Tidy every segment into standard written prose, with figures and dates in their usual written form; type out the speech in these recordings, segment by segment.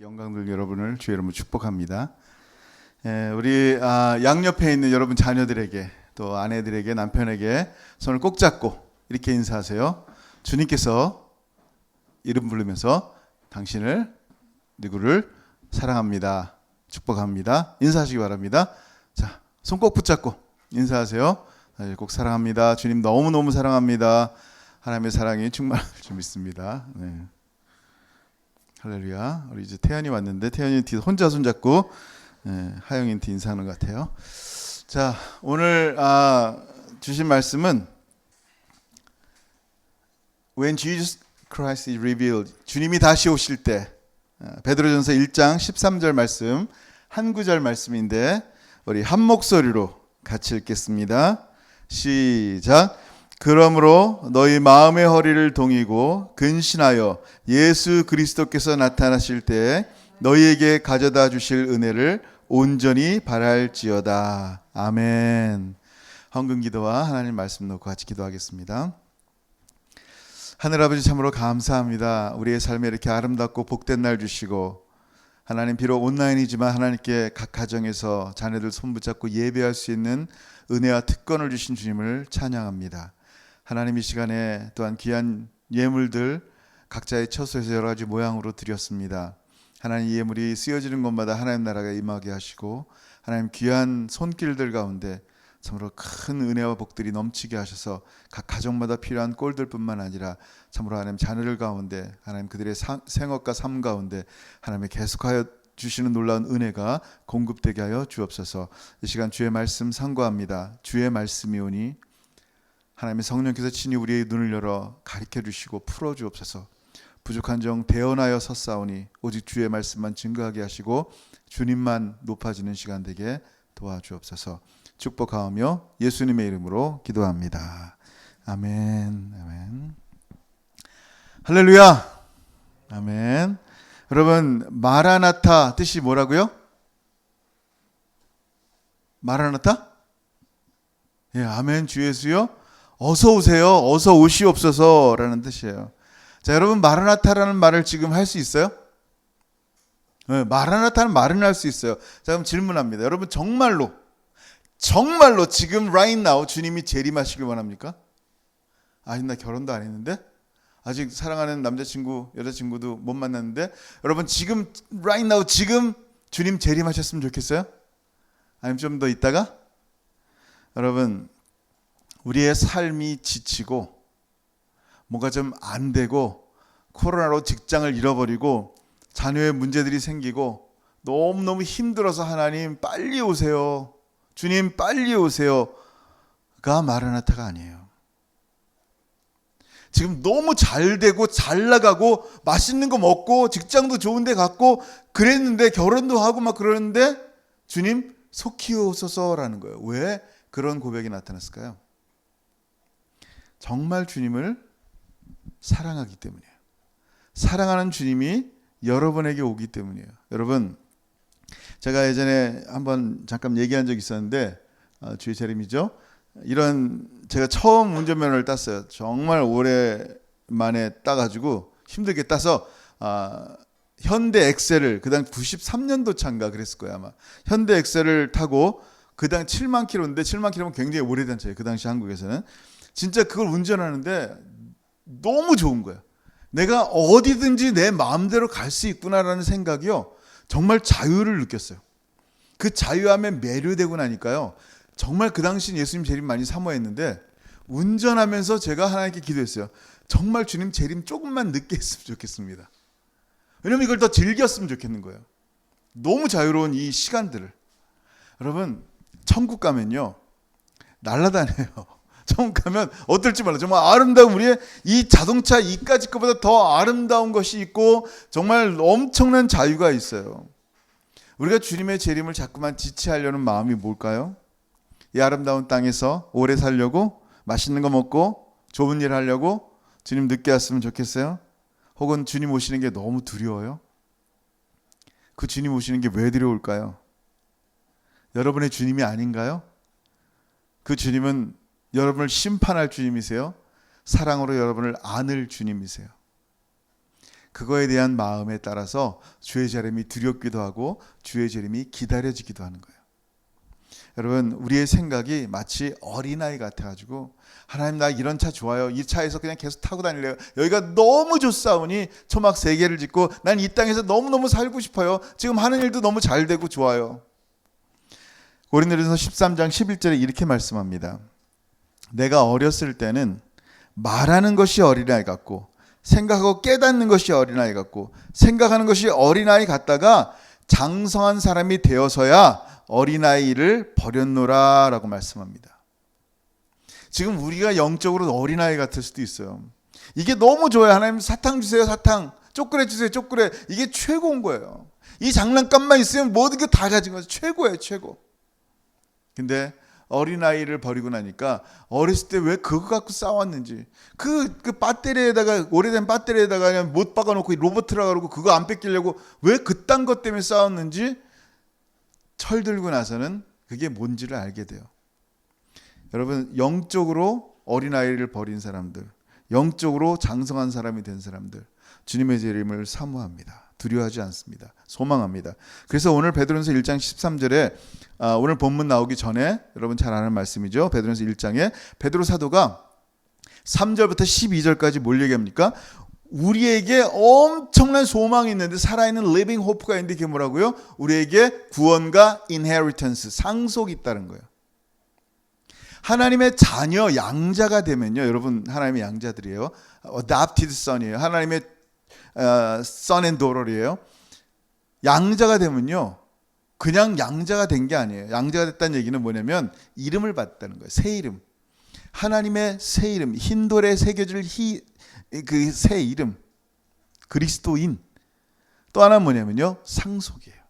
영광들 여러분을 주의 이름으로 축복합니다. 우리 양옆에 있는 여러분 자녀들에게 또 아내들에게 남편에게 손을 꼭 잡고 이렇게 인사하세요. 주님께서 이름 부르면서 당신을 누구를 사랑합니다. 축복합니다. 인사하시기 바랍니다. 자, 손 꼭 붙잡고 인사하세요. 꼭 사랑합니다. 주님 너무너무 사랑합니다. 하나님의 사랑이 충만할 줄 믿습니다. 네. 할렐루야. 우리 이제 태연이 왔는데 태연이 뒤 혼자 손잡고 하영이한테 인사하는 것 같아요. 자, 오늘 주신 말씀은 When Jesus Christ is revealed, 주님이 다시 오실 때, 베드로전서 1장 13절 말씀, 한 구절 말씀인데 우리 한 목소리로 같이 읽겠습니다. 시작. 그러므로 너희 마음의 허리를 동이고 근신하여 예수 그리스도께서 나타나실 때 너희에게 가져다 주실 은혜를 온전히 바랄지어다. 아멘. 헌금 기도와 하나님 말씀 놓고 같이 기도하겠습니다. 하늘아버지 참으로 감사합니다. 우리의 삶에 이렇게 아름답고 복된 날 주시고, 하나님 비록 온라인이지만 하나님께 각 가정에서 자녀들 손 붙잡고 예배할 수 있는 은혜와 특권을 주신 주님을 찬양합니다. 하나님 이 시간에 또한 귀한 예물들 각자의 처소에서 여러 가지 모양으로 드렸습니다. 하나님 이 예물이 쓰여지는 곳마다 하나님 나라가 임하게 하시고, 하나님 귀한 손길들 가운데 참으로 큰 은혜와 복들이 넘치게 하셔서 각 가정마다 필요한 꼴들뿐만 아니라 참으로 하나님 자녀들 가운데, 하나님 그들의 생업과 삶 가운데 하나님의 계속하여 주시는 놀라운 은혜가 공급되게 하여 주옵소서. 이 시간 주의 말씀 상고합니다. 주의 말씀이 오니 하나님의 성령께서 친히 우리의 눈을 열어 가르쳐 주시고 풀어 주옵소서. 부족한 정 대언하여 섰사오니 오직 주의 말씀만 증거하게 하시고 주님만 높아지는 시간 되게 도와주옵소서. 축복하오며 예수님의 이름으로 기도합니다. 아멘. 아멘. 할렐루야. 아멘. 여러분, 마라나타 뜻이 뭐라고요? 마라나타? 예, 아멘. 주 예수요. 어서 오세요. 어서 오시옵소서라는 뜻이에요. 자, 여러분 마라나타라는 말을 지금 할 수 있어요? 네, 마라나타는 말은 할 수 있어요. 자, 그럼 질문합니다. 여러분 정말로 지금 right now 주님이 재림하시길 원합니까? 아직 나 결혼도 안 했는데, 아직 사랑하는 남자친구 여자친구도 못 만났는데, 여러분 지금 right now 지금 주님 재림하셨으면 좋겠어요? 아니면 좀 더 있다가? 여러분 우리의 삶이 지치고 뭔가 좀 안 되고 코로나로 직장을 잃어버리고 자녀의 문제들이 생기고 너무너무 힘들어서 하나님 빨리 오세요, 주님 빨리 오세요가 마라나타가 아니에요. 지금 너무 잘 되고 잘 나가고 맛있는 거 먹고 직장도 좋은 데 갔고 그랬는데 결혼도 하고 막 그러는데 주님 속히 오소서라는 거예요. 왜 그런 고백이 나타났을까요? 정말 주님을 사랑하기 때문이에요. 사랑하는 주님이 여러분에게 오기 때문이에요. 여러분, 제가 예전에 한번 잠깐 얘기한 적이 있었는데, 주의 재림이죠. 이런 제가 처음 운전면허를 땄어요. 정말 오랜만에 따가지고 힘들게 따서 현대 엑셀을, 그 당시 93년도 차인가 그랬을 거예요 아마. 현대 엑셀을 타고 그 당시 7만 킬로인데, 7만 킬로면 굉장히 오래된 차예요. 그 당시 한국에서는. 진짜 그걸 운전하는데 너무 좋은 거예요. 내가 어디든지 내 마음대로 갈 수 있구나라는 생각이요, 정말 자유를 느꼈어요. 그 자유함에 매료되고 나니까요, 정말 그 당시 예수님 재림 많이 사모했는데, 운전하면서 제가 하나님께 기도했어요. 정말 주님 재림 조금만 늦게 했으면 좋겠습니다. 왜냐면 이걸 더 즐겼으면 좋겠는 거예요. 너무 자유로운 이 시간들을. 여러분 천국 가면요 날아다녀요. 천국 가면 어떨지 몰라요. 정말 아름다운, 우리의 이 자동차 이까지 것보다 더 아름다운 것이 있고 정말 엄청난 자유가 있어요. 우리가 주님의 재림을 자꾸만 지체하려는 마음이 뭘까요? 이 아름다운 땅에서 오래 살려고, 맛있는 거 먹고 좋은 일 하려고 주님 늦게 왔으면 좋겠어요? 혹은 주님 오시는 게 너무 두려워요? 그 주님 오시는 게 왜 두려울까요? 여러분의 주님이 아닌가요? 그 주님은 여러분을 심판할 주님이세요? 사랑으로 여러분을 안을 주님이세요. 그거에 대한 마음에 따라서 주의 재림이 두렵기도 하고 주의 재림이 기다려지기도 하는 거예요. 여러분, 우리의 생각이 마치 어린아이 같아가지고 하나님, 나 이런 차 좋아요. 이 차에서 그냥 계속 타고 다닐래요. 여기가 너무 좋사오니 초막 3개를 짓고 난 이 땅에서 너무너무 살고 싶어요. 지금 하는 일도 너무 잘 되고 좋아요. 고린도전서 13장 11절에 이렇게 말씀합니다. 내가 어렸을 때는 말하는 것이 어린아이 같고 생각하고 깨닫는 것이 어린아이 같고 생각하는 것이 어린아이 같다가 장성한 사람이 되어서야 어린아이를 버렸노라 라고 말씀합니다. 지금 우리가 영적으로 어린아이 같을 수도 있어요. 이게 너무 좋아요. 하나님 사탕 주세요. 사탕. 초콜릿 주세요. 초콜릿. 이게 최고인 거예요. 이 장난감만 있으면 모든 게 다 가진 거죠. 최고예요. 최고. 근데 어린아이를 버리고 나니까 어렸을 때 왜 그거 갖고 싸웠는지, 그 배터리에다가, 오래된 배터리에다가 그냥 못 박아놓고 로봇이라 그러고 그거 안 뺏기려고 왜 그딴 것 때문에 싸웠는지 철들고 나서는 그게 뭔지를 알게 돼요. 여러분, 영적으로 어린아이를 버린 사람들, 영적으로 장성한 사람이 된 사람들, 주님의 재림을 사모합니다. 두려워하지 않습니다. 소망합니다. 그래서 오늘 베드로전서 1장 13절에 오늘 본문 나오기 전에 여러분 잘 아는 말씀이죠. 베드로전서 1장에 베드로 사도가 3절부터 12절까지 뭘 얘기합니까? 우리에게 엄청난 소망이 있는데, 살아있는 living hope가 있는데, 그게 뭐라고요? 우리에게 구원과 inheritance, 상속이 있다는 거예요. 하나님의 자녀, 양자가 되면요, 여러분, 하나님의 양자들이에요. adopted son이에요. 하나님의 son and daughter이에요. 양자가 되면요, 그냥 양자가 된 게 아니에요. 양자가 됐다는 얘기는 뭐냐면 이름을 받았다는 거예요. 새 이름. 하나님의 새 이름, 흰돌에 새겨질 그 새 이름, 그리스도인. 또 하나 뭐냐면요, 상속이에요.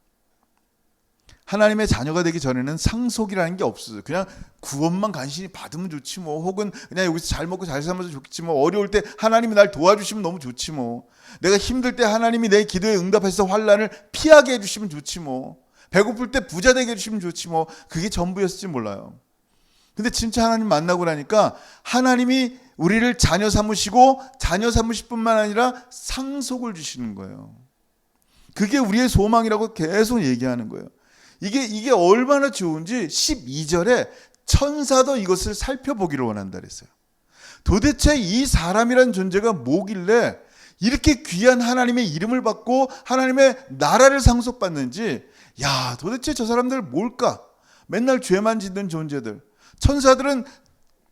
하나님의 자녀가 되기 전에는 상속이라는 게 없어요. 그냥 구원만 간신히 받으면 좋지 뭐, 혹은 그냥 여기서 잘 먹고 잘 살면서 좋겠지 뭐, 어려울 때 하나님이 날 도와주시면 너무 좋지 뭐, 내가 힘들 때 하나님이 내 기도에 응답해서 환난을 피하게 해주시면 좋지 뭐, 배고플 때 부자 되게 해주시면 좋지 뭐, 그게 전부였을지 몰라요. 근데 진짜 하나님 만나고 나니까 하나님이 우리를 자녀 삼으시고, 자녀 삼으실 뿐만 아니라 상속을 주시는 거예요. 그게 우리의 소망이라고 계속 얘기하는 거예요. 이게 얼마나 좋은지 12절에 천사도 이것을 살펴보기를 원한다 그랬어요. 도대체 이 사람이란 존재가 뭐길래 이렇게 귀한 하나님의 이름을 받고 하나님의 나라를 상속받는지, 야, 도대체 저 사람들 뭘까? 맨날 죄만 짓는 존재들. 천사들은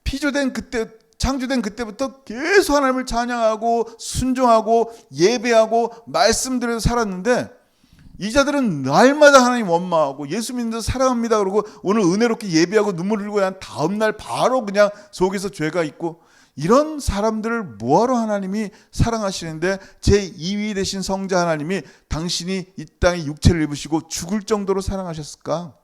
피조된 그때, 창조된 그때부터 계속 하나님을 찬양하고 순종하고 예배하고 말씀드려서 살았는데, 이 자들은 날마다 하나님 원망하고 예수 믿는 데 사랑합니다 그러고 오늘 은혜롭게 예배하고 눈물 흘리고 난 다음 날 바로 그냥 속에서 죄가 있고, 이런 사람들을 뭐하러 하나님이 사랑하시는데 제2위 되신 성자 하나님이 당신이 이 땅에 육체를 입으시고 죽을 정도로 사랑하셨을까?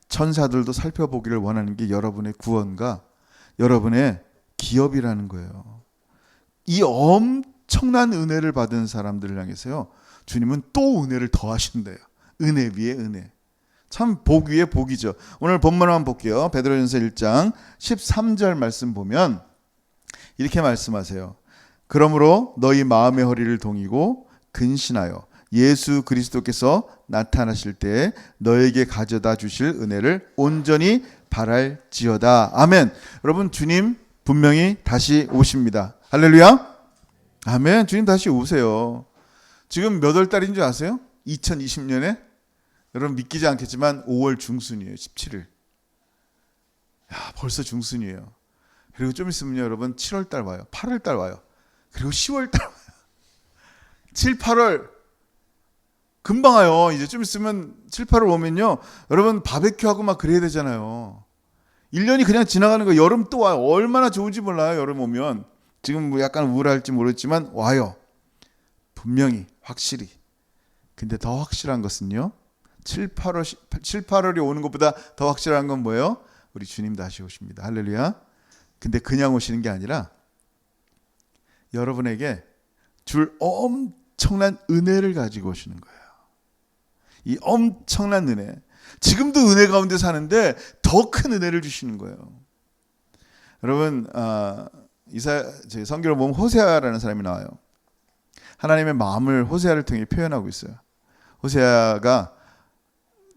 천사들도 살펴보기를 원하는 게 여러분의 구원과 여러분의 기업이라는 거예요. 이 엄청난 은혜를 받은 사람들을 향해서요, 주님은 또 은혜를 더하신대요. 은혜 위에 은혜. 참 복 위에 복이죠. 오늘 본문 한번 볼게요. 베드로전서 1장 13절 말씀 보면 이렇게 말씀하세요. 그러므로 너희 마음의 허리를 동이고 근신하여 예수 그리스도께서 나타나실 때 너에게 가져다 주실 은혜를 온전히 바랄지어다. 아멘. 여러분, 주님 분명히 다시 오십니다. 할렐루야. 아멘. 주님 다시 오세요. 지금 몇 월 달인 줄 아세요? 2020년에 여러분 믿기지 않겠지만 5월 중순이에요. 17일. 야, 벌써 중순이에요. 그리고 좀 있으면요, 여러분 7월 달 와요. 8월 달 와요. 그리고 10월 달 와요. 7, 8월 금방 와요. 이제 좀 있으면 7, 8월 오면요, 여러분 바베큐 하고 막 그래야 되잖아요. 1년이 그냥 지나가는 거예요. 여름 또 와요. 얼마나 좋은지 몰라요. 여름 오면. 지금 뭐 약간 우울할지 모르겠지만 와요. 분명히 확실히. 근데 더 확실한 것은요, 7, 8월이 오는 것보다 더 확실한 건 뭐예요? 우리 주님 다시 오십니다. 할렐루야. 근데 그냥 오시는 게 아니라 여러분에게 줄 엄청난 은혜를 가지고 오시는 거예요. 이 엄청난 은혜. 지금도 은혜 가운데 사는데 더 큰 은혜를 주시는 거예요. 여러분, 저희 성경을 보면 호세아라는 사람이 나와요. 하나님의 마음을 호세아를 통해 표현하고 있어요. 호세아가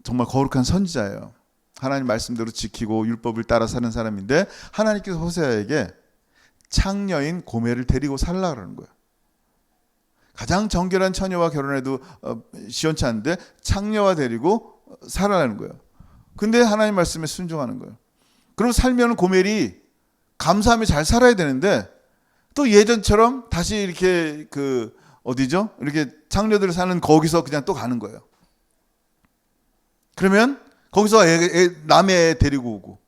정말 거룩한 선지자예요. 하나님 말씀대로 지키고 율법을 따라 사는 사람인데 하나님께서 호세아에게 창녀인 고멜을 데리고 살라 그러는 거예요. 가장 정결한 처녀와 결혼해도 시원치 않은데 창녀와 데리고 살아라는 거예요. 근데 하나님 말씀에 순종하는 거예요. 그럼 살면 고멜이 감사하며 잘 살아야 되는데 또 예전처럼 다시 이렇게 어디죠? 이렇게 창녀들 사는 거기서 그냥 또 가는 거예요. 그러면 거기서 남의 애 데리고 오고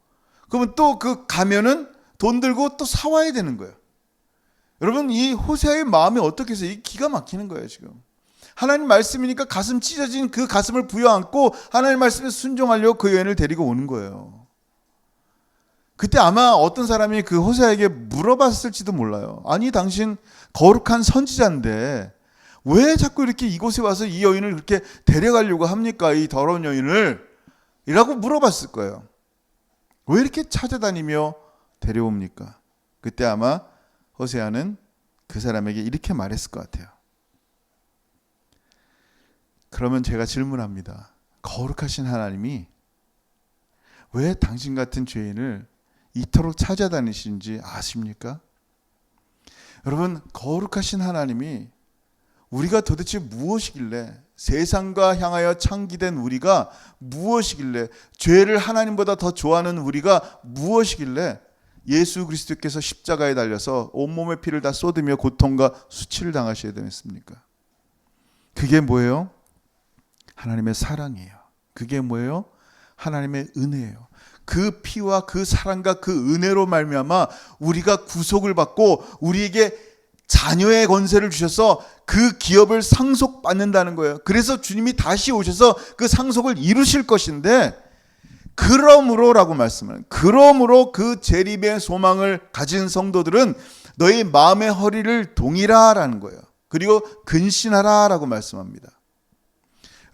그러면 또 가면은 돈 들고 또 사와야 되는 거예요. 여러분 이 호세아의 마음이 어떻게 해서 이 기가 막히는 거예요 지금. 하나님 말씀이니까 가슴 찢어진 그 가슴을 부여안고 하나님 말씀에 순종하려고 그 여인을 데리고 오는 거예요. 그때 아마 어떤 사람이 그 호세아에게 물어봤을지도 몰라요. 아니 당신 거룩한 선지자인데 왜 자꾸 이렇게 이곳에 와서 이 여인을 그렇게 데려가려고 합니까? 이 더러운 여인을 이라고 물어봤을 거예요. 왜 이렇게 찾아다니며 데려옵니까? 그때 아마 호세아는 그 사람에게 이렇게 말했을 것 같아요. 그러면 제가 질문합니다. 거룩하신 하나님이 왜 당신 같은 죄인을 이토록 찾아다니시는지 아십니까? 여러분 거룩하신 하나님이 우리가 도대체 무엇이길래 세상과 향하여 창기된 우리가 무엇이길래 죄를 하나님보다 더 좋아하는 우리가 무엇이길래 예수 그리스도께서 십자가에 달려서 온몸의 피를 다 쏟으며 고통과 수치를 당하셔야 되겠습니까? 그게 뭐예요? 하나님의 사랑이에요. 그게 뭐예요? 하나님의 은혜예요. 그 피와 그 사랑과 그 은혜로 말미암아 우리가 구속을 받고 우리에게 자녀의 권세를 주셔서 그 기업을 상속받는다는 거예요. 그래서 주님이 다시 오셔서 그 상속을 이루실 것인데 그러므로라고 말씀을 그러므로 그 재림의 소망을 가진 성도들은 너희 마음의 허리를 동이라라는 거예요. 그리고 근신하라라고 말씀합니다.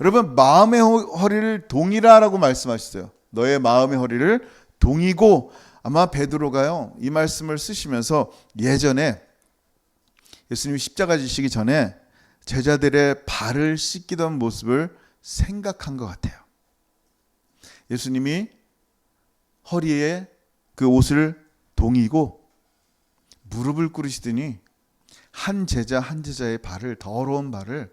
여러분 마음의 허리를 동이라라고 말씀하셨어요. 너의 마음의 허리를 동이고 아마 베드로가요 이 말씀을 쓰시면서 예전에 예수님이 십자가 지시기 전에 제자들의 발을 씻기던 모습을 생각한 것 같아요. 예수님이 허리에 그 옷을 동이고 무릎을 꿇으시더니 한 제자 한 제자의 발을 더러운 발을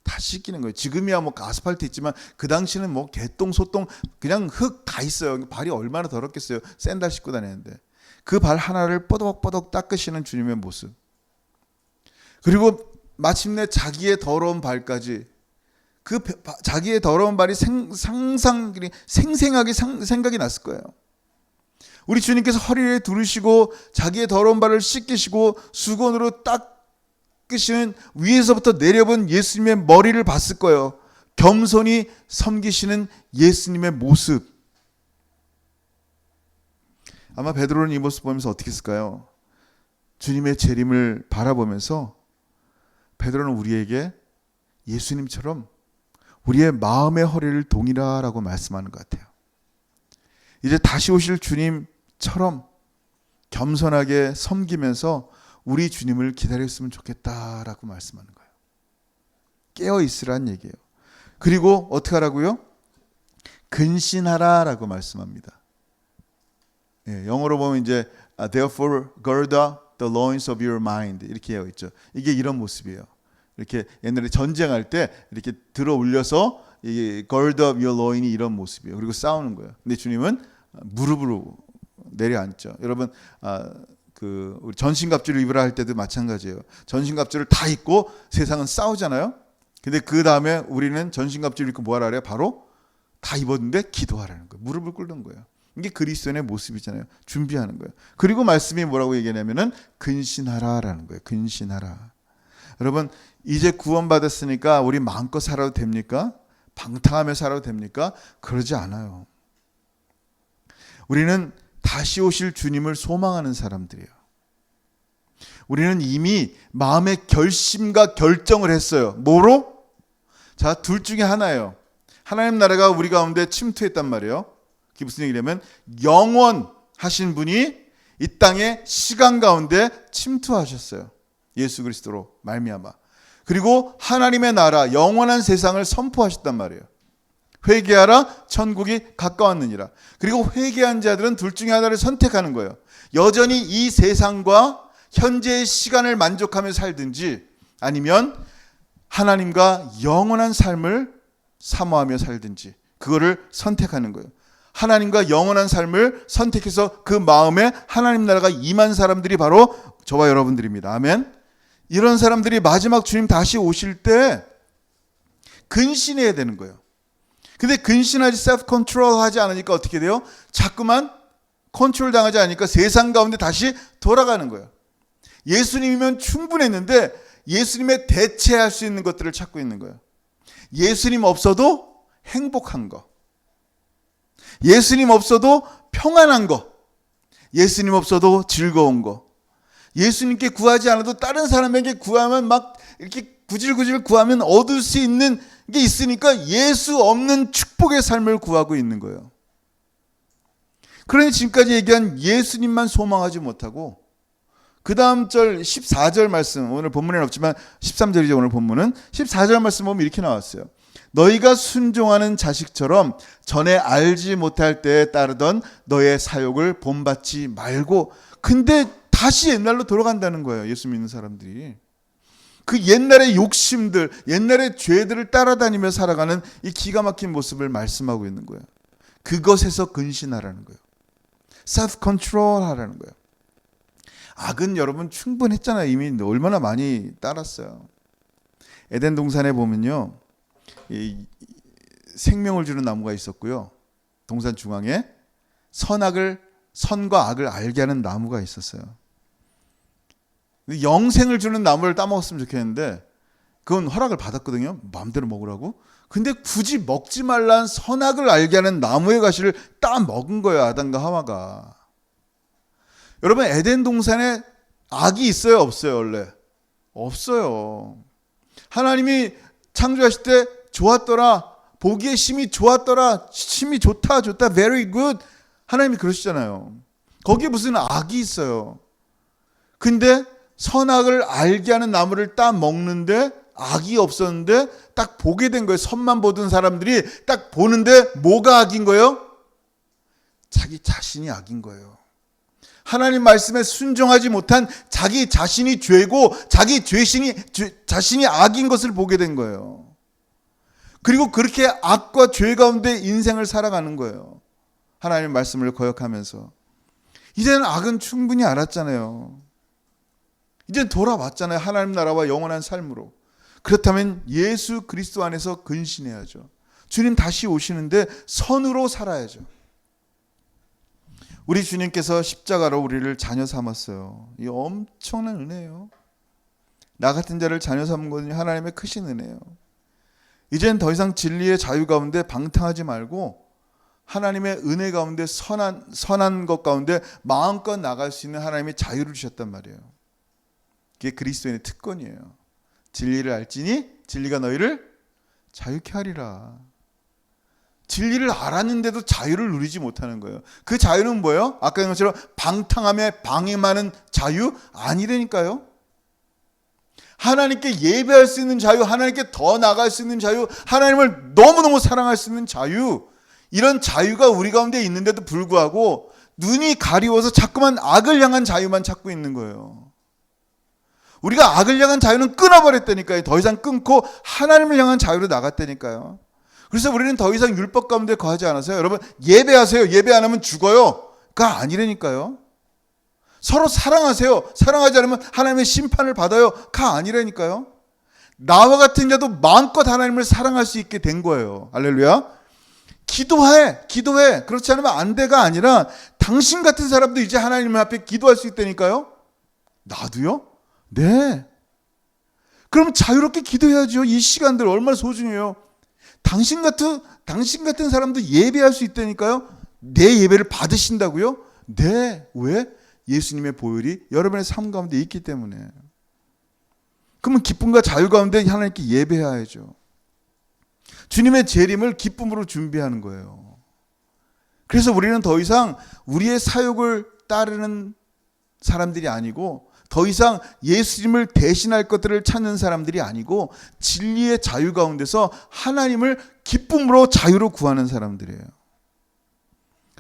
다 씻기는 거예요. 지금이야 뭐 아스팔트 있지만 그 당시는 뭐 개똥 소똥 그냥 흙 다 있어요. 발이 얼마나 더럽겠어요. 샌들 신고 다니는데 그 발 하나를 뽀덕뽀덕 닦으시는 주님의 모습. 그리고 마침내 자기의 더러운 발까지 그 자기의 더러운 발이 생생하게 생각이 났을 거예요. 우리 주님께서 허리를 두르시고 자기의 더러운 발을 씻기시고 수건으로 닦으시는 위에서부터 내려본 예수님의 머리를 봤을 거예요. 겸손히 섬기시는 예수님의 모습. 아마 베드로는 이 모습 보면서 어떻게 했을까요? 주님의 재림을 바라보면서 베드로는 우리에게 예수님처럼 우리의 마음의 허리를 동이라라고 말씀하는 것 같아요. 이제 다시 오실 주님처럼 겸손하게 섬기면서 우리 주님을 기다렸으면 좋겠다라고 말씀하는 거예요. 깨어 있으라는 얘기예요. 그리고 어떻게 하라고요? 근신하라라고 말씀합니다. 예, 영어로 보면 이제 therefore gird up the loins of your mind 이렇게 되어 있죠. 이게 이런 모습이에요. 이렇게 옛날에 전쟁할 때 이렇게 들어 올려서 이 gird up your loin이 이런 모습이에요. 그리고 싸우는 거예요. 근데 주님은 무릎으로 내려앉죠. 여러분 우리 전신갑주를 입으라 할 때도 마찬가지예요. 전신갑주를 다 입고 세상은 싸우잖아요. 근데 그 다음에 우리는 전신갑주를 입고 뭐 하라 그래요? 바로 다 입었는데 기도하라는 거예요. 무릎을 꿇는 거예요. 이게 그리스도인의 모습이잖아요. 준비하는 거예요. 그리고 말씀이 뭐라고 얘기하냐면은 근신하라라는 거예요. 근신하라. 여러분 이제 구원받았으니까 우리 마음껏 살아도 됩니까? 방탕하며 살아도 됩니까? 그러지 않아요. 우리는 다시 오실 주님을 소망하는 사람들이에요. 우리는 이미 마음의 결심과 결정을 했어요. 뭐로? 자, 둘 중에 하나예요. 하나님 나라가 우리 가운데 침투했단 말이에요. 그게 무슨 얘기냐면 영원하신 분이 이 땅의 시간 가운데 침투하셨어요. 예수 그리스도로 말미암아. 그리고 하나님의 나라, 영원한 세상을 선포하셨단 말이에요. 회개하라, 천국이 가까웠느니라. 그리고 회개한 자들은 둘 중에 하나를 선택하는 거예요. 여전히 이 세상과 현재의 시간을 만족하며 살든지, 아니면 하나님과 영원한 삶을 사모하며 살든지, 그거를 선택하는 거예요. 하나님과 영원한 삶을 선택해서 그 마음에 하나님 나라가 임한 사람들이 바로 저와 여러분들입니다. 아멘. 이런 사람들이 마지막 주님 다시 오실 때 근신해야 되는 거예요. 근데 근신하지, 셀프 컨트롤 하지 않으니까 어떻게 돼요? 자꾸만 컨트롤 당하지 않으니까 세상 가운데 다시 돌아가는 거예요. 예수님이면 충분했는데 예수님의 대체할 수 있는 것들을 찾고 있는 거예요. 예수님 없어도 행복한 거, 예수님 없어도 평안한 거, 예수님 없어도 즐거운 거, 예수님께 구하지 않아도 다른 사람에게 구하면 막 이렇게 구질구질 구하면 얻을 수 있는 게 있으니까 예수 없는 축복의 삶을 구하고 있는 거예요. 그러니 지금까지 얘기한 예수님만 소망하지 못하고 그 다음 절 14절 말씀, 오늘 본문에는 없지만 13절이죠. 오늘 본문은 14절 말씀 보면 이렇게 나왔어요. 너희가 순종하는 자식처럼 전에 알지 못할 때에 따르던 너의 사욕을 본받지 말고. 근데 다시 옛날로 돌아간다는 거예요. 예수 믿는 사람들이. 그 옛날의 욕심들, 옛날의 죄들을 따라다니며 살아가는 이 기가 막힌 모습을 말씀하고 있는 거예요. 그것에서 근신하라는 거예요. self control 하라는 거예요. 악은 여러분 충분했잖아요. 이미 얼마나 많이 따랐어요. 에덴 동산에 보면요, 이 생명을 주는 나무가 있었고요, 동산 중앙에 선과 악을 알게 하는 나무가 있었어요. 영생을 주는 나무를 따먹었으면 좋겠는데 그건 허락을 받았거든요. 마음대로 먹으라고. 근데 굳이 먹지 말란 선악을 알게 하는 나무의 가시를 따먹은 거예요, 아담과 하와가. 여러분, 에덴 동산에 악이 있어요, 없어요? 원래 없어요. 하나님이 창조하실 때 좋았더라, 보기에 심히 좋았더라, 심히 좋다, very good, 하나님이 그러시잖아요. 거기에 무슨 악이 있어요? 근데 선악을 알게 하는 나무를 따 먹는데 악이 없었는데 딱 보게 된 거예요. 선만 보던 사람들이 딱 보는데 뭐가 악인 거예요? 자기 자신이 악인 거예요. 하나님 말씀에 순종하지 못한 자기 자신이 죄고 자기 자신이 악인 것을 보게 된 거예요. 그리고 그렇게 악과 죄 가운데 인생을 살아가는 거예요. 하나님의 말씀을 거역하면서. 이제는 악은 충분히 알았잖아요. 이제 돌아왔잖아요. 하나님 나라와 영원한 삶으로. 그렇다면 예수 그리스도 안에서 근신해야죠. 주님 다시 오시는데 선으로 살아야죠. 우리 주님께서 십자가로 우리를 자녀 삼았어요. 이 엄청난 은혜예요. 나 같은 자를 자녀 삼은 것은 하나님의 크신 은혜예요. 이젠 더 이상 진리의 자유 가운데 방탕하지 말고 하나님의 은혜 가운데 선한 것 가운데 마음껏 나갈 수 있는 하나님의 자유를 주셨단 말이에요. 그게 그리스도인의 특권이에요. 진리를 알지니 진리가 너희를 자유케 하리라. 진리를 알았는데도 자유를 누리지 못하는 거예요. 그 자유는 뭐예요? 아까 한 것처럼 방탕함에 방임하는 자유? 아니라니까요. 하나님께 예배할 수 있는 자유, 하나님께 더 나아갈 수 있는 자유, 하나님을 너무너무 사랑할 수 있는 자유, 이런 자유가 우리 가운데 있는데도 불구하고 눈이 가리워서 자꾸만 악을 향한 자유만 찾고 있는 거예요. 우리가 악을 향한 자유는 끊어버렸다니까요. 더 이상 끊고 하나님을 향한 자유로 나갔다니까요. 그래서 우리는 더 이상 율법 가운데 거하지 않아서요. 여러분, 예배하세요. 예배 안 하면 죽어요.가 아니라니까요. 서로 사랑하세요. 사랑하지 않으면 하나님의 심판을 받아요.가 아니라니까요. 나와 같은 자도 마음껏 하나님을 사랑할 수 있게 된 거예요. 할렐루야. 기도해. 그렇지 않으면 안 돼가 아니라 당신 같은 사람도 이제 하나님 앞에 기도할 수 있다니까요. 나도요? 네. 그럼 자유롭게 기도해야죠. 이 시간들 얼마나 소중해요. 당신 같은 사람도 예배할 수 있다니까요. 내 예배를 받으신다고요? 네. 왜? 예수님의 보혈이 여러분의 삶 가운데 있기 때문에. 그러면 기쁨과 자유 가운데 하나님께 예배해야죠. 주님의 재림을 기쁨으로 준비하는 거예요. 그래서 우리는 더 이상 우리의 사욕을 따르는 사람들이 아니고 더 이상 예수님을 대신할 것들을 찾는 사람들이 아니고 진리의 자유 가운데서 하나님을 기쁨으로 자유로 구하는 사람들이에요.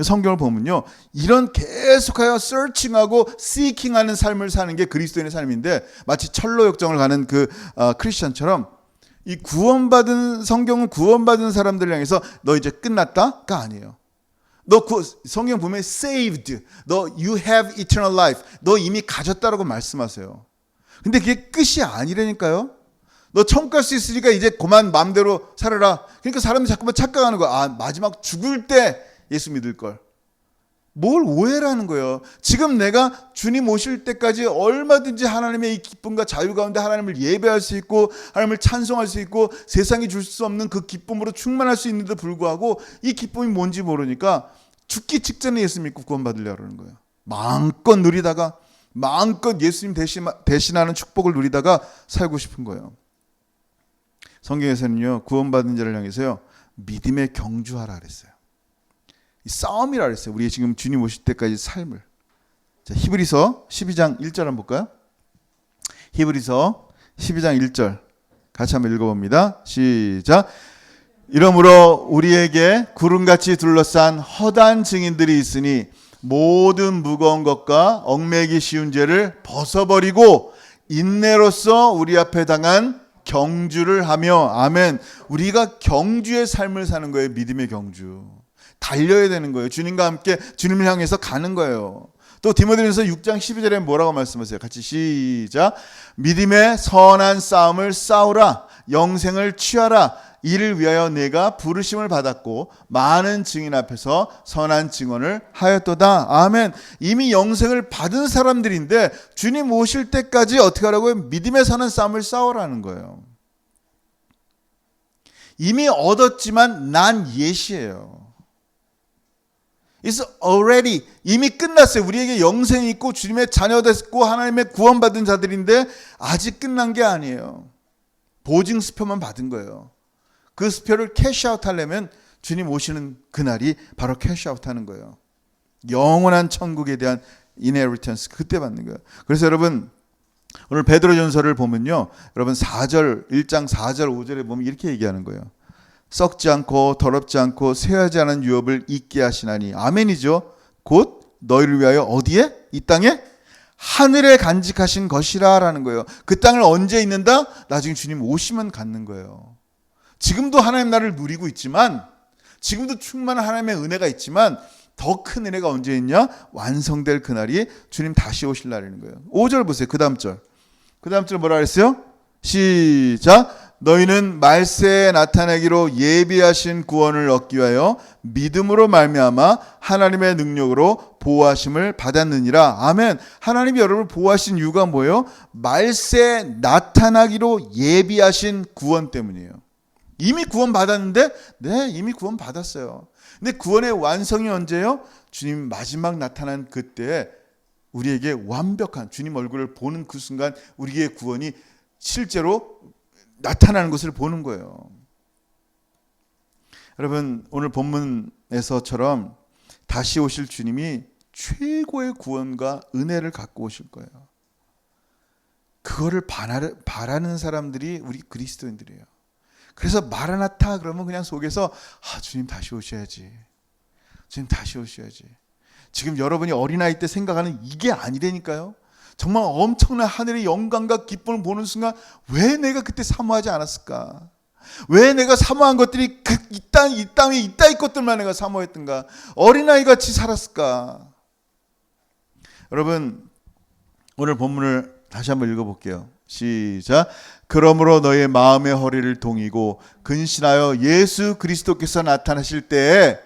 성경을 보면요, 이런 계속하여 서칭하고 시킹하는 삶을 사는 게 그리스도인의 삶인데, 마치 철로 역정을 가는 그 크리스천처럼 이 구원받은, 성경은 구원받은 사람들을 향해서 너 이제 끝났다가 아니에요. 너 성경 보면 saved, 너 you have eternal life, 너 이미 가졌다라고 말씀하세요. 근데 그게 끝이 아니라니까요. 너 천국 갈 수 있으니까 이제 그만 마음대로 살아라. 그러니까 사람들이 자꾸만 착각하는 거야. 아, 마지막 죽을 때 예수 믿을 걸. 뭘 오해를 하는 거예요. 지금 내가 주님 오실 때까지 얼마든지 하나님의 이 기쁨과 자유 가운데 하나님을 예배할 수 있고 하나님을 찬송할 수 있고 세상이 줄 수 없는 그 기쁨으로 충만할 수 있는데도 불구하고 이 기쁨이 뭔지 모르니까 죽기 직전에 예수 믿고 구원받으려고 그러는 거예요. 마음껏 누리다가 마음껏 예수님 대신하는 축복을 누리다가 살고 싶은 거예요. 성경에서는요, 구원받은 자를 향해서요, 믿음의 경주하라 그랬어요. 이 싸움이라 그랬어요. 우리 지금 주님 오실 때까지 삶을. 자, 히브리서 12장 1절 한번 볼까요? 히브리서 12장 1절 같이 한번 읽어봅니다. 시작. 이러므로 우리에게 구름같이 둘러싼 허다한 증인들이 있으니 모든 무거운 것과 얽매기 쉬운 죄를 벗어버리고 인내로써 우리 앞에 당한 경주를 하며, 아멘. 우리가 경주의 삶을 사는 거예요. 믿음의 경주. 달려야 되는 거예요. 주님과 함께 주님을 향해서 가는 거예요. 또 디모데전서 6장 12절에 뭐라고 말씀하세요? 같이 시작. 믿음의 선한 싸움을 싸우라. 영생을 취하라. 이를 위하여 내가 부르심을 받았고 많은 증인 앞에서 선한 증언을 하였도다. 아멘. 이미 영생을 받은 사람들인데 주님 오실 때까지 어떻게 하라고요? 믿음의 선한 싸움을 싸우라는 거예요. 이미 얻었지만 난 yet이에요. It's already, 이미 끝났어요. 우리에게 영생이 있고 주님의 자녀 됐고 하나님의 구원받은 자들인데 아직 끝난 게 아니에요. 보증 수표만 받은 거예요. 그 수표를 캐시아웃 하려면 주님 오시는 그날이 바로 캐시아웃 하는 거예요. 영원한 천국에 대한 inheritance, 그때 받는 거예요. 그래서 여러분, 오늘 베드로전서를 보면요, 여러분 1장 4절 5절에 보면 이렇게 얘기하는 거예요. 썩지 않고 더럽지 않고 쇠하지 않은 유업을 잊게 하시나니, 아멘이죠. 곧 너희를 위하여 어디에? 이 땅에? 하늘에 간직하신 것이라 라는 거예요. 그 땅을 언제 잊는다? 나중에 주님 오시면 갖는 거예요. 지금도 하나님 나라를 누리고 있지만, 지금도 충만한 하나님의 은혜가 있지만 더 큰 은혜가 언제 있냐? 완성될 그날이 주님 다시 오실 날이라는 거예요. 5절 보세요. 그 다음 절 뭐라 그랬어요? 시작. 너희는 말세에 나타내기로 예비하신 구원을 얻기 위하여 믿음으로 말미암아 하나님의 능력으로 보호하심을 받았느니라. 아멘. 하나님이 여러분을 보호하신 이유가 뭐예요? 말세에 나타나기로 예비하신 구원 때문이에요. 이미 구원 받았는데, 네, 이미 구원 받았어요. 근데 구원의 완성이 언제예요? 주님 마지막 나타난 그때 우리에게 완벽한 주님 얼굴을 보는 그 순간 우리의 구원이 실제로 나타나는 것을 보는 거예요. 여러분, 오늘 본문에서처럼 다시 오실 주님이 최고의 구원과 은혜를 갖고 오실 거예요. 그거를 바라는 사람들이 우리 그리스도인들이에요. 그래서 마라나타 그러면 그냥 속에서 주님 다시 오셔야지. 주님 다시 오셔야지. 지금 여러분이 어린아이 때 생각하는 이게 아니라니까요. 정말 엄청난 하늘의 영광과 기쁨을 보는 순간 왜 내가 그때 사모하지 않았을까? 왜 내가 사모한 것들이 이 땅에 이따위 것들만 내가 사모했던가? 어린아이 같이 살았을까? 여러분, 오늘 본문을 다시 한번 읽어볼게요. 시작. 그러므로 너의 마음의 허리를 동이고 근신하여 예수 그리스도께서 나타나실 때에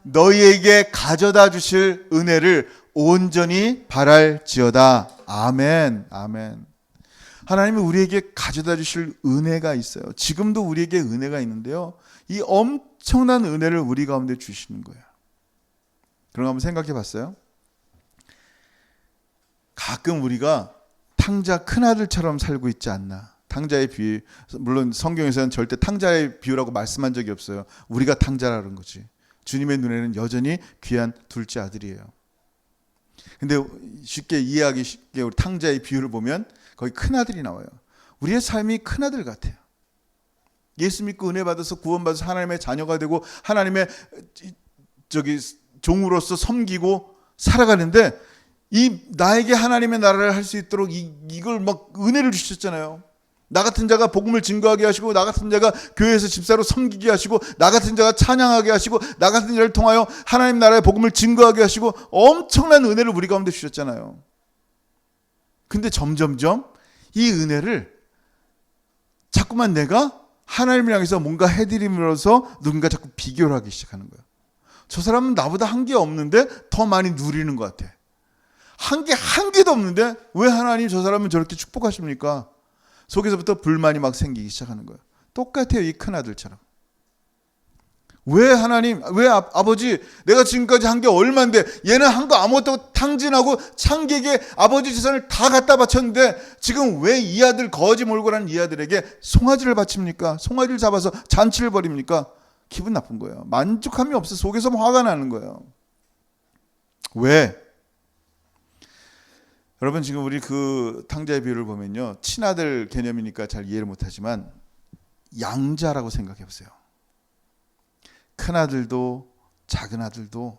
너희에게 가져다 주실 은혜를 온전히 바랄지어다. 아멘. 아멘. 하나님이 우리에게 가져다 주실 은혜가 있어요. 지금도 우리에게 은혜가 있는데요, 이 엄청난 은혜를 우리 가운데 주시는 거예요. 그런 거 한번 생각해 봤어요? 가끔 우리가 탕자 큰아들처럼 살고 있지 않나. 탕자의 비유, 물론 성경에서는 절대 탕자의 비유라고 말씀한 적이 없어요. 우리가 탕자라는 거지. 주님의 눈에는 여전히 귀한 둘째 아들이에요. 근데 쉽게 이해하기 쉽게 우리 탕자의 비유를 보면 거기 큰아들이 나와요. 우리의 삶이 큰아들 같아요. 예수 믿고 은혜 받아서 구원받아서 하나님의 자녀가 되고 하나님의 종으로서 섬기고 살아가는데, 이 나에게 하나님의 나라를 할 수 있도록 이걸 막 은혜를 주셨잖아요. 나 같은 자가 복음을 증거하게 하시고, 나 같은 자가 교회에서 집사로 섬기게 하시고, 나 같은 자가 찬양하게 하시고, 나 같은 자를 통하여 하나님 나라의 복음을 증거하게 하시고, 엄청난 은혜를 우리 가운데 주셨잖아요. 근데 점점점 이 은혜를 자꾸만 내가 하나님을 향해서 뭔가 해드림으로써 누군가 자꾸 비교를 하기 시작하는 거예요. 저 사람은 나보다 한 게 없는데 더 많이 누리는 것 같아. 한 개도 없는데 왜 하나님 저 사람은 저렇게 축복하십니까? 속에서부터 불만이 막 생기기 시작하는 거예요. 똑같아요, 이 큰아들처럼. 왜 하나님, 왜 아버지, 내가 지금까지 한 게 얼만데 얘는 한 거 아무것도 탕진하고 창기에게 아버지 재산을 다 갖다 바쳤는데 지금 왜 이 아들, 거지 몰고 가는 이 아들에게 송아지를 바칩니까? 송아지를 잡아서 잔치를 벌입니까? 기분 나쁜 거예요. 만족함이 없어. 속에서 화가 나는 거예요. 왜? 여러분, 지금 우리 그 탕자의 비유를 보면요, 친아들 개념이니까 잘 이해를 못하지만 양자라고 생각해 보세요. 큰아들도 작은아들도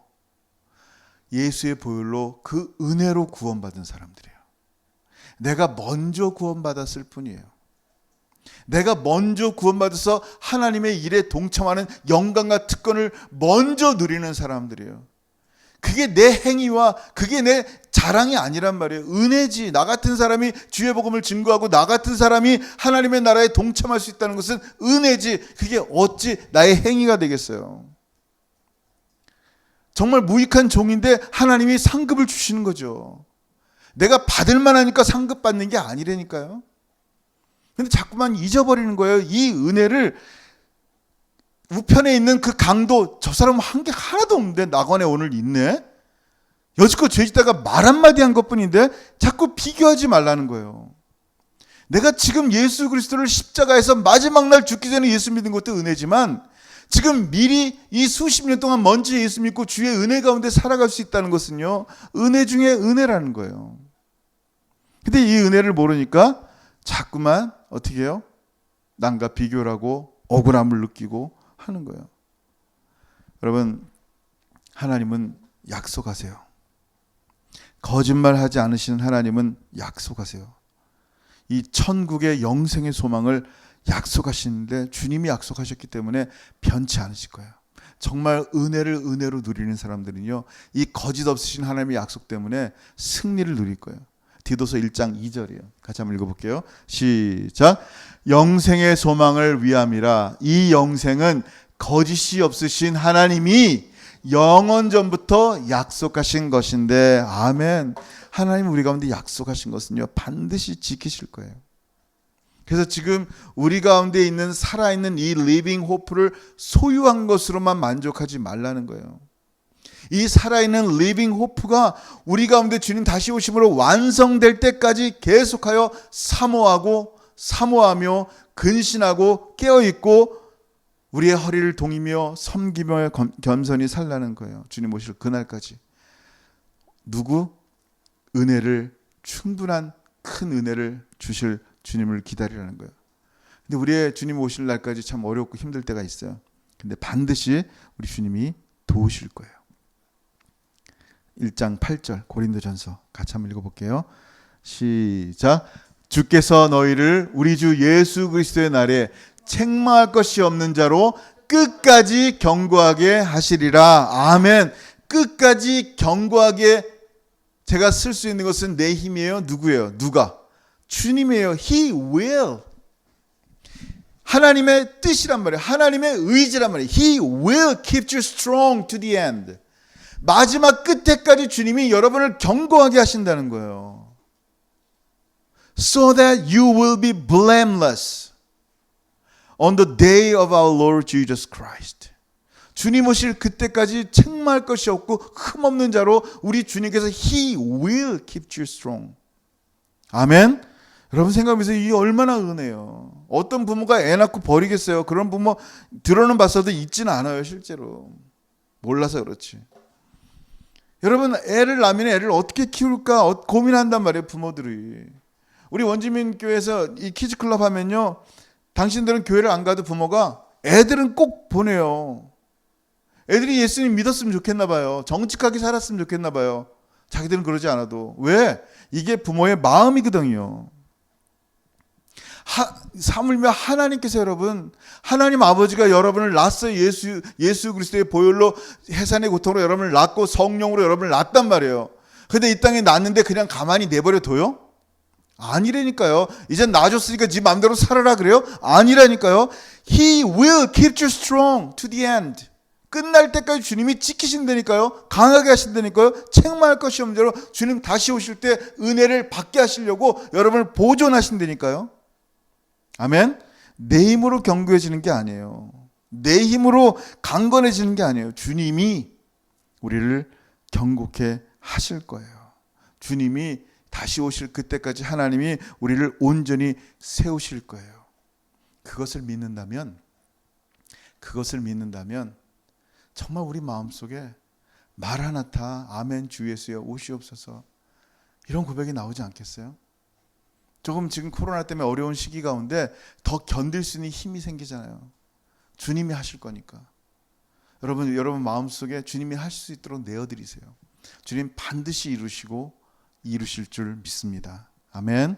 예수의 보혈로 그 은혜로 구원받은 사람들이에요. 내가 먼저 구원받았을 뿐이에요. 내가 먼저 구원받아서 하나님의 일에 동참하는 영광과 특권을 먼저 누리는 사람들이에요. 그게 내 행위와 그게 내 자랑이 아니란 말이에요. 은혜지. 나 같은 사람이 주의 복음을 증거하고 나 같은 사람이 하나님의 나라에 동참할 수 있다는 것은 은혜지. 그게 어찌 나의 행위가 되겠어요. 정말 무익한 종인데 하나님이 상급을 주시는 거죠. 내가 받을 만하니까 상급 받는 게 아니라니까요. 근데 자꾸만 잊어버리는 거예요. 이 은혜를 우편에 있는 그 강도, 저 사람은 한 게 하나도 없는데 낙원에 오늘 있네. 여지껏 죄짓다가 말 한마디 한 것뿐인데 자꾸 비교하지 말라는 거예요. 내가 지금 예수 그리스도를 십자가에서 마지막 날 죽기 전에 예수 믿은 것도 은혜지만 지금 미리 이 수십 년 동안 먼저 예수 믿고 주의 은혜 가운데 살아갈 수 있다는 것은요, 은혜 중에 은혜라는 거예요. 근데 이 은혜를 모르니까 자꾸만 어떻게 해요? 남과 비교를 하고 억울함을 느끼고 하는 거예요. 여러분, 하나님은 약속하세요. 거짓말하지 않으시는 하나님은 약속하세요. 이 천국의 영생의 소망을 약속하시는데 주님이 약속하셨기 때문에 변치 않으실 거예요. 정말 은혜를 은혜로 누리는 사람들은요, 이 거짓 없으신 하나님의 약속 때문에 승리를 누릴 거예요. 디도서 1장 2절이에요. 같이 한번 읽어볼게요. 시작. 영생의 소망을 위함이라. 이 영생은 거짓이 없으신 하나님이 영원 전부터 약속하신 것인데, 아멘. 하나님 우리 가운데 약속하신 것은요, 반드시 지키실 거예요. 그래서 지금 우리 가운데 있는 살아있는 이 리빙 호프를 소유한 것으로만 만족하지 말라는 거예요. 이 살아있는 리빙 호프가 우리 가운데 주님 다시 오심으로 완성될 때까지 계속하여 사모하며 근신하고 깨어있고 우리의 허리를 동이며 섬기며 겸손히 살라는 거예요. 주님 오실 그날까지. 누구? 은혜를, 충분한 큰 은혜를 주실 주님을 기다리라는 거예요. 근데 우리의 주님 오실 날까지 참 어렵고 힘들 때가 있어요. 근데 반드시 우리 주님이 도우실 거예요. 1장 8절 고린도전서 같이 한번 읽어볼게요. 시작. 주께서 너희를 우리 주 예수 그리스도의 날에 책망할 것이 없는 자로 끝까지 견고하게 하시리라. 아멘. 끝까지 견고하게 제가 쓸 수 있는 것은 내 힘이에요? 누구예요? 누가? 주님이에요. He will. 하나님의 뜻이란 말이에요. 하나님의 의지란 말이에요. He will keep you strong to the end. 마지막 끝에까지 주님이 여러분을 견고하게 하신다는 거예요. So that you will be blameless on the day of our Lord Jesus Christ. 주님 오실 그때까지 책망할 것이 없고 흠없는 자로 우리 주님께서 He will keep you strong. 아멘. 여러분 생각하면서 이 얼마나 은혜요. 어떤 부모가 애 낳고 버리겠어요. 그런 부모 들어는 봤어도 있지는 않아요. 실제로 몰라서 그렇지. 여러분, 애를 낳으면 애를 어떻게 키울까 고민한단 말이에요, 부모들이. 우리 원주민 교회에서 이 키즈클럽 하면요, 당신들은 교회를 안 가도 부모가 애들은 꼭 보내요. 애들이 예수님 믿었으면 좋겠나 봐요. 정직하게 살았으면 좋겠나 봐요. 자기들은 그러지 않아도. 왜? 이게 부모의 마음이거든요. 사물며 하나님께서 여러분, 하나님 아버지가 여러분을 낳았어요. 예수 그리스도의 보혈로 해산의 고통으로 여러분을 낳고 성령으로 여러분을 낳았단 말이에요. 근데 이 땅에 낳았는데 그냥 가만히 내버려 둬요? 아니라니까요. 이젠 낳아줬으니까 네 마음대로 살아라 그래요? 아니라니까요. He will keep you strong to the end. 끝날 때까지 주님이 지키신다니까요. 강하게 하신다니까요. 책망할 것이 없는 대로 주님 다시 오실 때 은혜를 받게 하시려고 여러분을 보존하신다니까요. 아멘. 내 힘으로 견고해지는 게 아니에요. 내 힘으로 강건해지는 게 아니에요. 주님이 우리를 견고케 하실 거예요. 주님이 다시 오실 그때까지 하나님이 우리를 온전히 세우실 거예요. 그것을 믿는다면 정말 우리 마음속에 마라나타 아멘 주 예수여 오시옵소서 이런 고백이 나오지 않겠어요? 조금 지금 코로나 때문에 어려운 시기 가운데 더 견딜 수 있는 힘이 생기잖아요. 주님이 하실 거니까. 여러분 마음속에 주님이 하실 수 있도록 내어드리세요. 주님 반드시 이루실 줄 믿습니다. 아멘.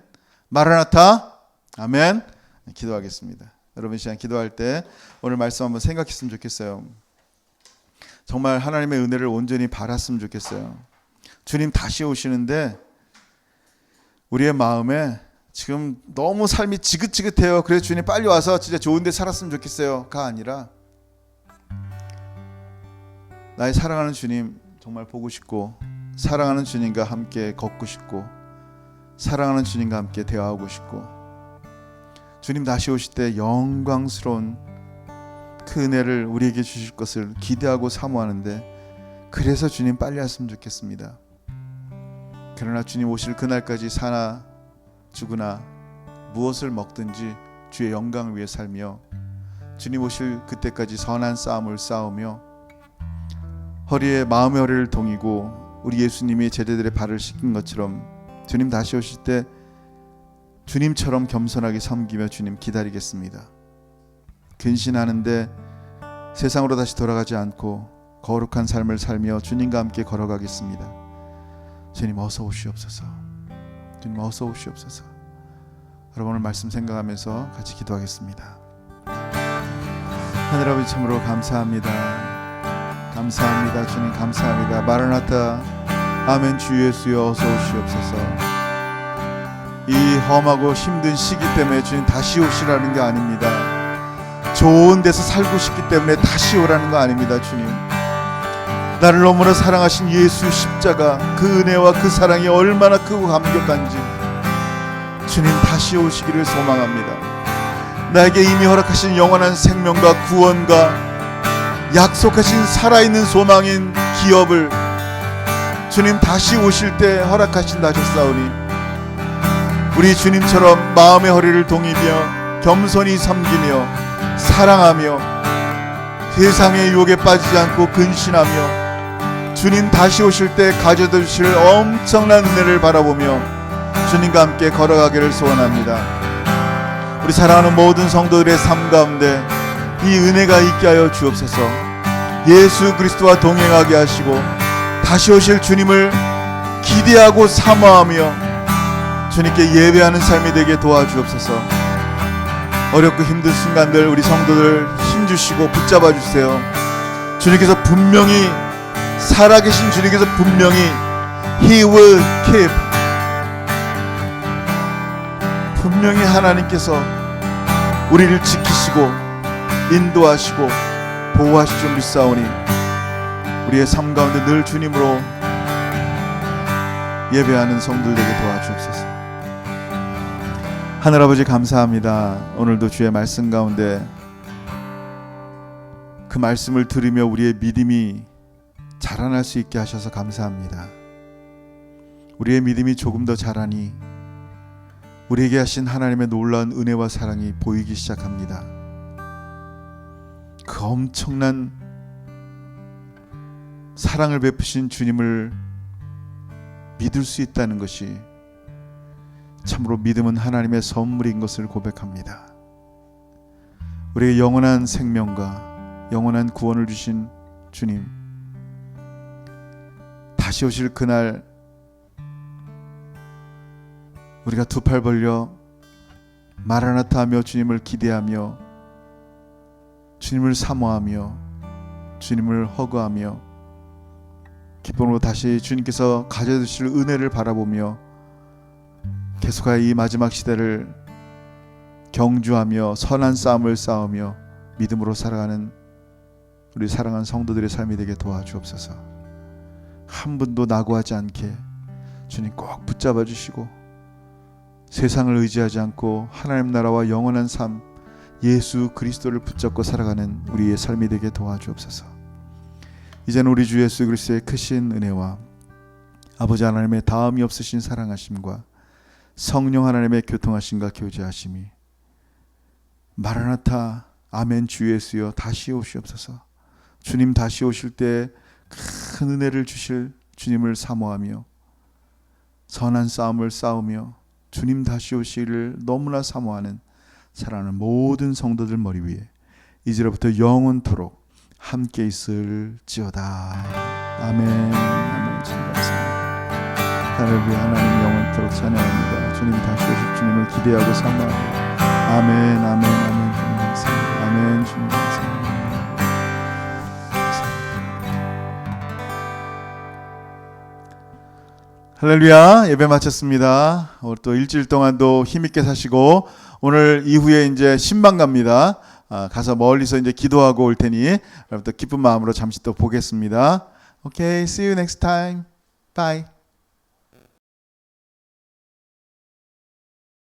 마라나타. 아멘. 기도하겠습니다. 여러분 시간 기도할 때 오늘 말씀 한번 생각했으면 좋겠어요. 정말 하나님의 은혜를 온전히 바랐으면 좋겠어요. 주님 다시 오시는데 우리의 마음에 지금 너무 삶이 지긋지긋해요. 그래서 주님 빨리 와서 진짜 좋은 데 살았으면 좋겠어요가 아니라 나의 사랑하는 주님 정말 보고 싶고 사랑하는 주님과 함께 걷고 싶고 사랑하는 주님과 함께 대화하고 싶고 주님 다시 오실 때 영광스러운 그 은혜를 우리에게 주실 것을 기대하고 사모하는데 그래서 주님 빨리 왔으면 좋겠습니다. 그러나 주님 오실 그날까지 사나 죽으나 무엇을 먹든지 주의 영광을 위해 살며 주님 오실 그때까지 선한 싸움을 싸우며 허리에 마음의 허리를 동이고 우리 예수님이 제자들의 발을 씻긴 것처럼 주님 다시 오실 때 주님처럼 겸손하게 섬기며 주님 기다리겠습니다. 근신하는데 세상으로 다시 돌아가지 않고 거룩한 삶을 살며 주님과 함께 걸어가겠습니다. 주님 어서 오시옵소서. 주님 어서 오시옵소서. 여러분 오늘 말씀 생각하면서 같이 기도하겠습니다. 하늘 아버지 참으로 감사합니다. 감사합니다. 주님 감사합니다. 마라나타 아멘 주 예수여 어서 오시옵소서. 이 험하고 힘든 시기 때문에 주님 다시 오시라는 게 아닙니다. 좋은 데서 살고 싶기 때문에 다시 오라는 거 아닙니다. 주님 나를 너무나 사랑하신 예수 십자가 그 은혜와 그 사랑이 얼마나 크고 감격한지 주님 다시 오시기를 소망합니다. 나에게 이미 허락하신 영원한 생명과 구원과 약속하신 살아있는 소망인 기업을 주님 다시 오실 때 허락하신다 하셨사오니 우리 주님처럼 마음의 허리를 동이며 겸손히 섬기며 사랑하며 세상의 유혹에 빠지지 않고 근신하며 주님 다시 오실 때 가져다 주실 엄청난 은혜를 바라보며 주님과 함께 걸어가기를 소원합니다. 우리 사랑하는 모든 성도들의 삶 가운데 이 은혜가 있게 하여 주옵소서. 예수 그리스도와 동행하게 하시고 다시 오실 주님을 기대하고 사모하며 주님께 예배하는 삶이 되게 도와주옵소서. 어렵고 힘든 순간들 우리 성도들 힘주시고 붙잡아 주세요. 주님께서 분명히 살아계신 주님께서 분명히 He will keep 분명히 하나님께서 우리를 지키시고 인도하시고 보호하실 줄 믿사오니 우리의 삶 가운데 늘 주님으로 예배하는 성도들 되게 도와주옵소서. 하늘아버지 감사합니다. 오늘도 주의 말씀 가운데 그 말씀을 들으며 우리의 믿음이 자라날 수 있게 하셔서 감사합니다. 우리의 믿음이 조금 더 자라니 우리에게 하신 하나님의 놀라운 은혜와 사랑이 보이기 시작합니다. 그 엄청난 사랑을 베푸신 주님을 믿을 수 있다는 것이 참으로 믿음은 하나님의 선물인 것을 고백합니다. 우리의 영원한 생명과 영원한 구원을 주신 주님, 다시 오실 그날 우리가 두 팔 벌려 마라나타 하며 주님을 기대하며 주님을 사모하며 주님을 허구하며 기쁨으로 다시 주님께서 가져주실 은혜를 바라보며 계속하여 이 마지막 시대를 경주하며 선한 싸움을 싸우며 믿음으로 살아가는 우리 사랑하는 성도들의 삶이 되게 도와주옵소서. 한 분도 낙오하지 않게 주님 꼭 붙잡아 주시고 세상을 의지하지 않고 하나님 나라와 영원한 삶 예수 그리스도를 붙잡고 살아가는 우리의 삶이 되게 도와주옵소서. 이제는 우리 주 예수 그리스도의 크신 은혜와 아버지 하나님의 다음이 없으신 사랑하심과 성령 하나님의 교통하심과 교제하심이 마라나타 아멘 주 예수여 다시 오시옵소서. 주님 다시 오실 때 큰 은혜를 주실 주님을 사모하며 선한 싸움을 싸우며 주님 다시 오시기를 너무나 사모하는 사랑하는 모든 성도들 머리 위에 이제로부터 영원토록 함께 있을지어다. 아멘. 아멘. 주님 감사합니다. 할렐루야. 하나님 영원토록 찬양합니다. 주님 다시 오실 주님을 기대하고 사모합니다. 아멘. 아멘. 아멘. 주님 감사합니다. 아멘. 주님 감사합니다. 할렐루야. 예배 마쳤습니다. 오늘 또 일주일 동안도 힘있게 사시고 오늘 이후에 이제 신방 갑니다. 가서 멀리서 이제 기도하고 올 테니 여러분 또 기쁜 마음으로 잠시 또 보겠습니다. Okay, see you next time. Bye.